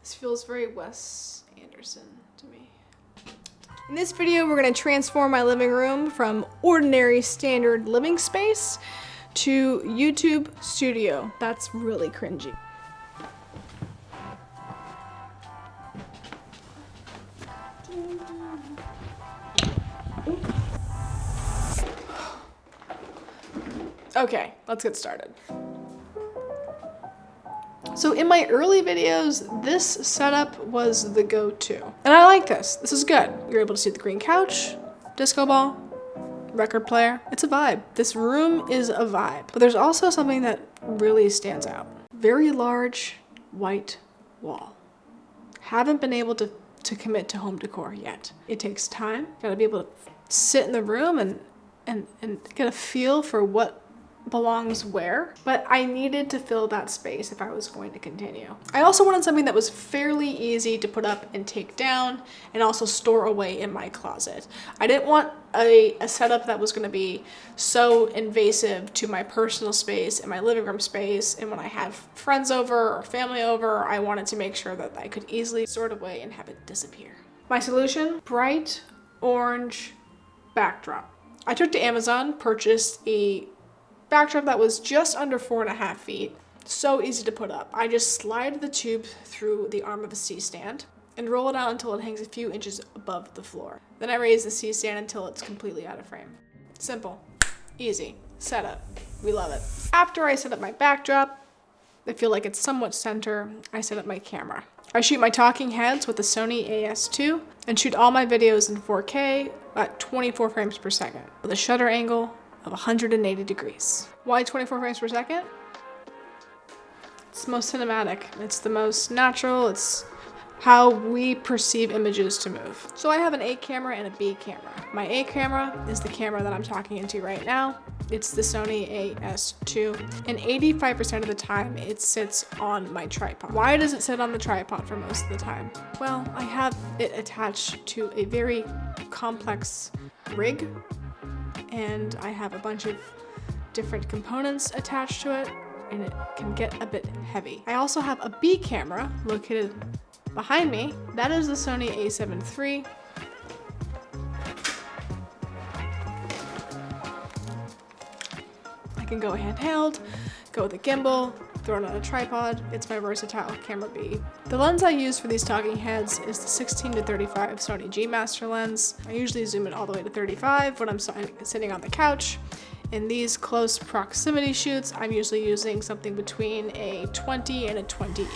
This feels very Wes Anderson to me. In this video, we're gonna transform my living room from ordinary standard living space to YouTube studio. That's really cringy. Okay, let's get started. So in my early videos, this setup was the go-to. And I like this. This is good. You're able to see the green couch, disco ball, record player. It's a vibe. This room is a vibe. But there's also something that really stands out. Very large white wall. Haven't been able to commit to home decor yet. It takes time. Gotta be able to sit in the room and get a feel for what belongs where, but I needed to fill that space if I was going to continue. I also wanted something that was fairly easy to put up and take down and also store away in my closet. I didn't want a setup that was going to be so invasive to my personal space and my living room space, and when I have friends over or family over, I wanted to make sure that I could easily sort away and have it disappear. My solution: bright orange backdrop. I took to Amazon, purchased a backdrop that was just under 4.5 feet. So easy to put up. I just slide the tube through the arm of a C-stand and roll it out until it hangs a few inches above the floor. Then I raise the C-stand until it's completely out of frame. Simple, easy, setup. We love it. After I set up my backdrop, I feel like it's somewhat center, I set up my camera. I shoot my talking heads with the Sony a/s2 and shoot all my videos in 4K at 24 frames per second with a shutter angle of 180 degrees. Why 24 frames per second? It's the most cinematic. It's the most natural. It's how we perceive images to move. So I have an A camera and a B camera. My A camera is the camera that I'm talking into right now. It's the Sony a/s2, and 85% of the time it sits on my tripod. Why does it sit on the tripod for most of the time? Well, I have it attached to a very complex rig, and I have a bunch of different components attached to it, and it can get a bit heavy. I also have a B camera located behind me. That is the Sony a7 III. I can go handheld, go with a gimbal, throw it on a tripod. It's my versatile camera B. The lens I use for these talking heads is the 16-35 Sony G Master lens. I usually zoom it all the way to 35 when I'm sitting on the couch. In these close proximity shoots, I'm usually using something between a 20 and a 28.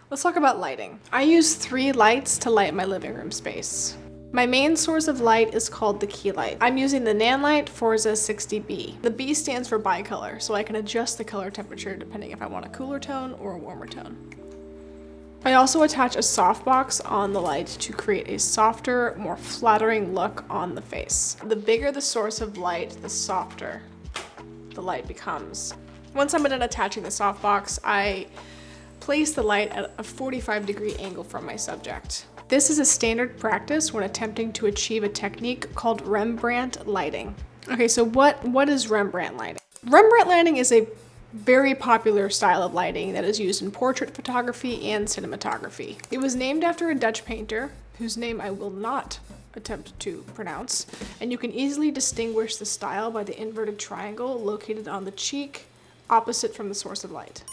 Let's talk about lighting. I use 3 lights to light my living room space. My main source of light is called the key light. I'm using the Nanlite Forza 60B. The B stands for bicolor, so I can adjust the color temperature depending if I want a cooler tone or a warmer tone. I also attach a softbox on the light to create a softer, more flattering look on the face. The bigger the source of light, the softer the light becomes. Once I'm done attaching the softbox, I place the light at a 45-degree angle from my subject. This is a standard practice when attempting to achieve a technique called Rembrandt lighting. Okay, so what is Rembrandt lighting? Rembrandt lighting is a very popular style of lighting that is used in portrait photography and cinematography. It was named after a Dutch painter, whose name I will not attempt to pronounce, and you can easily distinguish the style by the inverted triangle located on the cheek opposite from the source of light.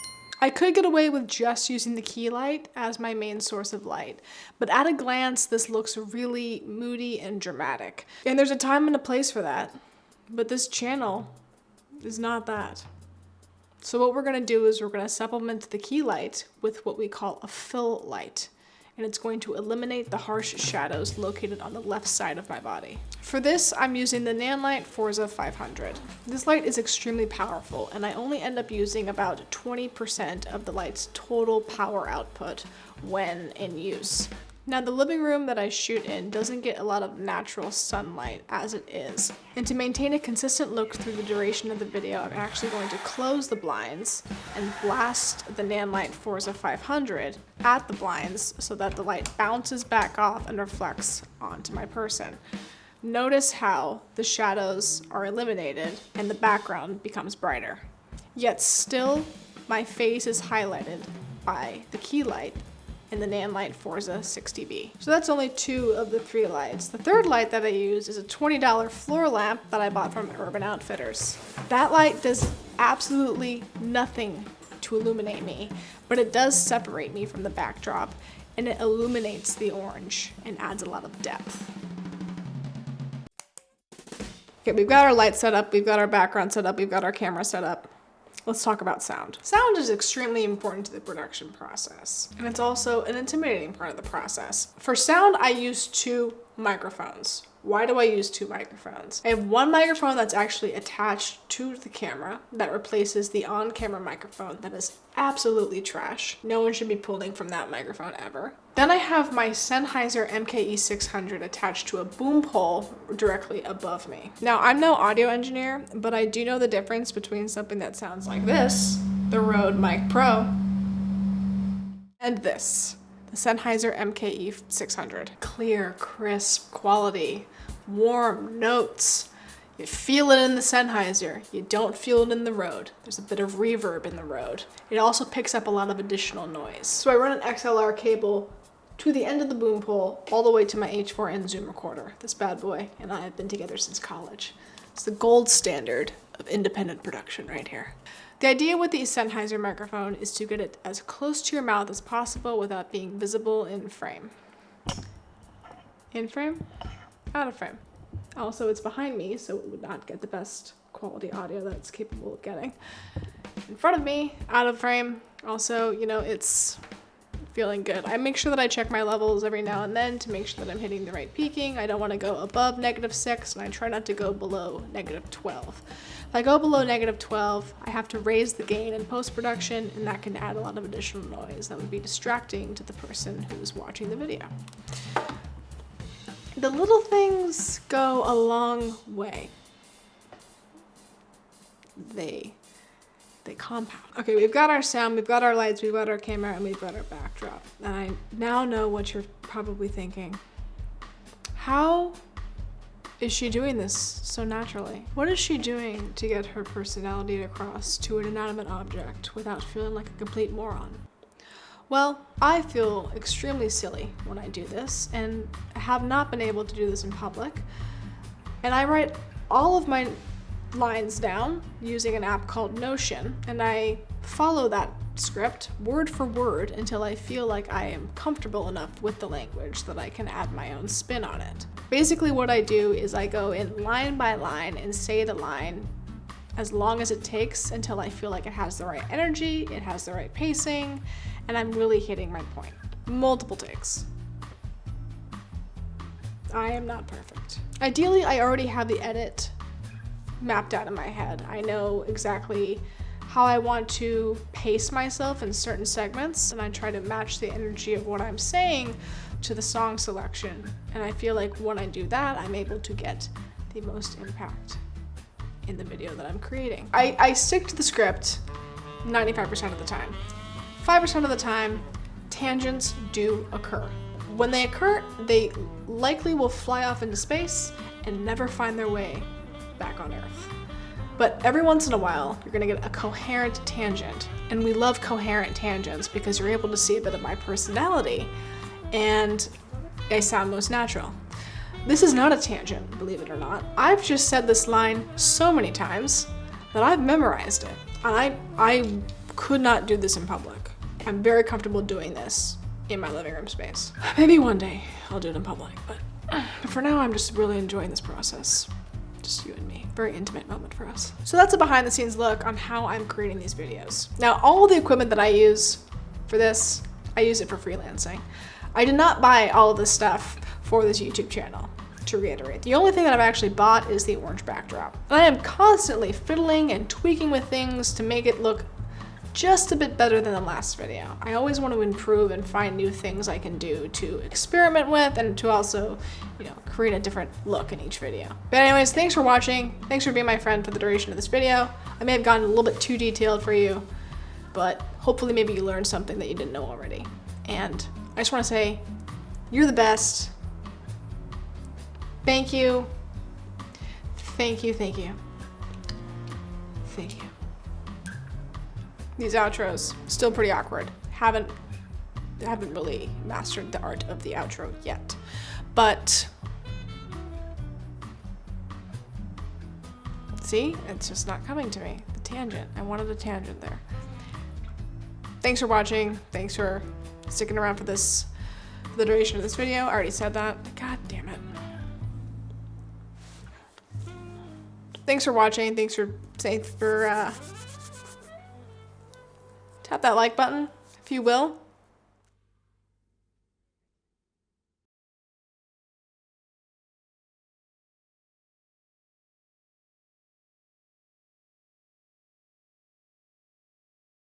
I could get away with just using the key light as my main source of light, but at a glance, this looks really moody and dramatic. And there's a time and a place for that, but this channel is not that. So what we're gonna do is we're gonna supplement the key light with what we call a fill light, and it's going to eliminate the harsh shadows located on the left side of my body. For this, I'm using the Nanlite Forza 500. This light is extremely powerful, and I only end up using about 20% of the light's total power output when in use. Now, the living room that I shoot in doesn't get a lot of natural sunlight as it is. And to maintain a consistent look through the duration of the video, I'm actually going to close the blinds and blast the Nanlite Forza 500 at the blinds so that the light bounces back off and reflects onto my person. Notice how the shadows are eliminated and the background becomes brighter. Yet still, my face is highlighted by the key light and the Nanlite Forza 60B. So that's only 2 of the 3 lights. The third light that I use is a $20 floor lamp that I bought from Urban Outfitters. That light does absolutely nothing to illuminate me, but it does separate me from the backdrop, and it illuminates the orange and adds a lot of depth. Okay, we've got our light set up, we've got our background set up, we've got our camera set up. Let's talk about sound. Sound is extremely important to the production process, and it's also an intimidating part of the process. For sound, I use 2 microphones. Why do I use 2 microphones? I have one microphone that's actually attached to the camera that replaces the on-camera microphone that is absolutely trash. No one should be pulling from that microphone ever. Then I have my Sennheiser MKE600 attached to a boom pole directly above me. Now, I'm no audio engineer, but I do know the difference between something that sounds like this, the Rode Mic Pro, and this, the Sennheiser MKE600. Clear, crisp quality, warm notes. You feel it in the Sennheiser. You don't feel it in the Rode. There's a bit of reverb in the Rode. It also picks up a lot of additional noise. So I run an XLR cable to the end of the boom pole, all the way to my H4n Zoom recorder. This bad boy and I have been together since college. It's the gold standard of independent production right here. The idea with the Sennheiser microphone is to get it as close to your mouth as possible without being visible in frame. In frame? Out of frame. Also, it's behind me, so it would not get the best quality audio that it's capable of getting. In front of me, out of frame. Also, you know, it's feeling good. I make sure that I check my levels every now and then to make sure that I'm hitting the right peaking. I don't want to go above -6, and I try not to go below -12. If I go below -12, I have to raise the gain in post-production, and that can add a lot of additional noise that would be distracting to the person who's watching the video. The little things go a long way. They compound. Okay, we've got our sound, we've got our lights, we've got our camera, and we've got our backdrop. And I now know what you're probably thinking. How is she doing this so naturally? What is she doing to get her personality across to an inanimate object without feeling like a complete moron? Well, I feel extremely silly when I do this, and I have not been able to do this in public. And I write all of my lines down using an app called Notion, and I follow that script word for word until I feel like I am comfortable enough with the language that I can add my own spin on it. Basically what I do is I go in line by line and say the line as long as it takes until I feel like it has the right energy, it has the right pacing, and I'm really hitting my point. Multiple takes. I am not perfect. Ideally, I already have the edit mapped out in my head. I know exactly how I want to pace myself in certain segments, and I try to match the energy of what I'm saying to the song selection. And I feel like when I do that, I'm able to get the most impact in the video that I'm creating. I stick to the script 95% of the time. 5% of the time, tangents do occur. When they occur, they likely will fly off into space and never find their way back on Earth. But every once in a while, you're gonna get a coherent tangent. And we love coherent tangents because you're able to see a bit of my personality and I sound most natural. This is not a tangent, believe it or not. I've just said this line so many times that I've memorized it. And I could not do this in public. I'm very comfortable doing this in my living room space. Maybe one day I'll do it in public, but for now I'm just really enjoying this process. Just you and me. Very intimate moment for us. So that's a behind the scenes look on how I'm creating these videos. Now, all the equipment that I use for this, I use it for freelancing. I did not buy all of this stuff for this YouTube channel, to reiterate. The only thing that I've actually bought is the orange backdrop. And I am constantly fiddling and tweaking with things to make it look just a bit better than the last video. I always want to improve and find new things I can do to experiment with and to also, you know, create a different look in each video. But anyways, thanks for watching. Thanks for being my friend for the duration of this video. I may have gotten a little bit too detailed for you, but hopefully maybe you learned something that you didn't know already. And I just want to say, you're the best. Thank you. Thank you, thank you. Thank you. These outros, still pretty awkward. Haven't haven't really mastered the art of the outro yet. But see, it's just not coming to me. The tangent. I wanted a tangent there. Thanks for watching. Thanks for sticking around for this, for the duration of this video. I already said that. God damn it. Thanks for watching. Thanks for tap that like button, if you will.